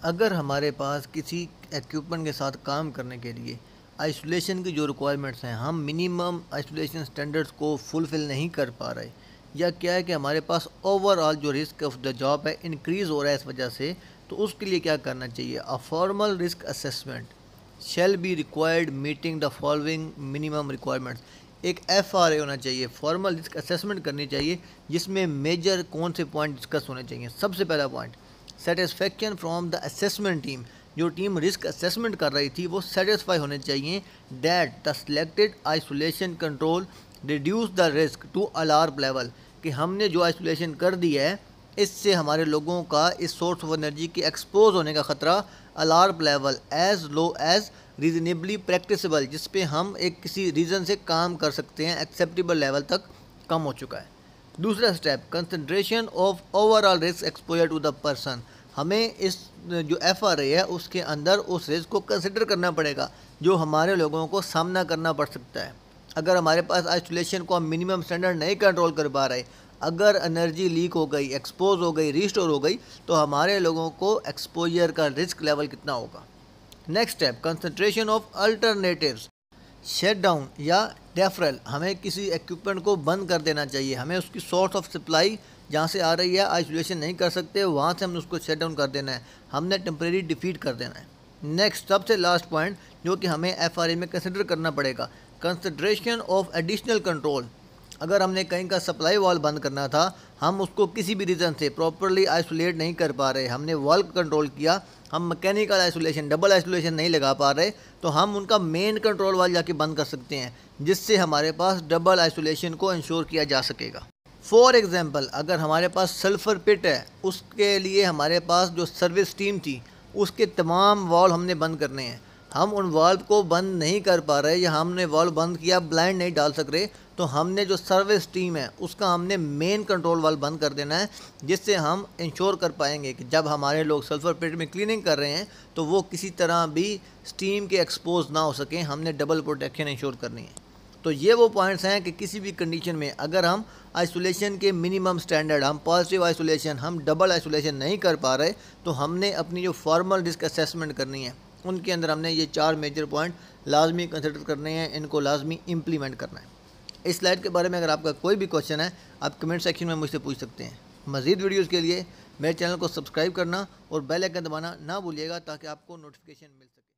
अगर हमारे पास किसी इक्विपमेंट के साथ काम करने के लिए आइसोलेशन की जो रिक्वायरमेंट्स हैं, हम मिनिमम आइसोलेशन स्टैंडर्ड्स को फुलफ़िल नहीं कर पा रहे, या क्या है कि हमारे पास ओवरऑल जो रिस्क ऑफ द जॉब है इंक्रीज़ हो रहा है इस वजह से, तो उसके लिए क्या करना चाहिए? A formal risk assessment shall be required meeting the following minimum requirements. एक FRA होना चाहिए, फॉर्मल रिस्क असेसमेंट करनी चाहिए, जिसमें मेजर कौन से पॉइंट डिस्कस होने चाहिए। सबसे पहला point, satisfaction from the assessment team. जो टीम रिस्क असेसमेंट कर रही थी वो सेटिस्फाई होने चाहिए that the selected isolation control reduce the risk to alarm level, कि हमने जो आइसोलेशन कर दी है इससे हमारे लोगों का इस सोर्स ऑफ एनर्जी के एक्सपोज होने का ख़तरा alarm level as low as reasonably practicable, जिस पे हम एक किसी रीज़न से काम कर सकते हैं, एक्सेप्टेबल लेवल तक कम हो चुका है। दूसरा step, concentration of overall risk exposure to the person. हमें इस जो FRA है उसके अंदर उस रिस्क को कंसिडर करना पड़ेगा जो हमारे लोगों को सामना करना पड़ सकता है। अगर हमारे पास आइसोलेशन को हम मिनिमम स्टैंडर्ड नहीं कंट्रोल कर पा रहे, अगर एनर्जी लीक हो गई, एक्सपोज हो गई, रीस्टोर हो गई, तो हमारे लोगों को एक्सपोजर का रिस्क लेवल कितना होगा। Next step, concentration of alternatives shut down या डेफरल। हमें किसी इक्विपमेंट को बंद कर देना चाहिए, हमें उसकी सोर्स ऑफ सप्लाई जहाँ से आ रही है आइसोलेशन नहीं कर सकते, वहाँ से हमने उसको शट डाउन कर देना है, हमने टेम्परेरी डिफीट कर देना है। नेक्स्ट सबसे लास्ट पॉइंट जो कि हमें FRA में कंसिडर करना पड़ेगा, कंसिडरेशन ऑफ एडिशनल कंट्रोल। अगर हमने कहीं का सप्लाई वॉल बंद करना था, हम उसको किसी भी रीज़न से प्रॉपरली आइसोलेट नहीं कर पा रहे, हमने वॉल कंट्रोल किया, हम मैकेनिकल आइसोलेशन, डबल आइसोलेशन नहीं लगा पा रहे, तो हम उनका मेन कंट्रोल वाल जाके बंद कर सकते हैं, जिससे हमारे पास डबल आइसोलेशन को इंश्योर किया जा सकेगा। फॉर एग्जांपल, अगर हमारे पास सल्फ़र पिट है, उसके लिए हमारे पास जो सर्विस टीम थी उसके तमाम वॉल हमने बंद करने हैं, हम उन वाल्व को बंद नहीं कर पा रहे या हमने वाल्व बंद किया, ब्लाइंड नहीं डाल सक रहे, तो हमने जो सर्विस टीम है उसका हमने मेन कंट्रोल वाल्व बंद कर देना है, जिससे हम इंश्योर कर पाएंगे कि जब हमारे लोग सल्फ़र पिट में क्लीनिंग कर रहे हैं तो वो किसी तरह भी स्टीम के एक्सपोज ना हो सकें। हमने डबल प्रोटेक्शन इंश्योर करनी है। तो ये वो पॉइंट्स हैं कि किसी भी कंडीशन में अगर हम आइसोलेशन के मिनिमम स्टैंडर्ड, हम पॉजिटिव आइसोलेशन, हम डबल आइसोलेशन नहीं कर पा रहे, तो हमने अपनी जो फॉर्मल रिस्क असेसमेंट करनी है उनके अंदर हमने ये 4 मेजर पॉइंट लाजमी कंसिडर करने हैं, इनको लाजमी इम्प्लीमेंट करना है। इस स्लाइड के बारे में अगर आपका कोई भी क्वेश्चन है, आप कमेंट सेक्शन में मुझसे पूछ सकते हैं। मज़ीद वीडियोज़ के लिए मेरे चैनल को सब्सक्राइब करना और बेल आइकन दबाना ना भूलिएगा, ताकि आपको नोटिफिकेशन मिल सके।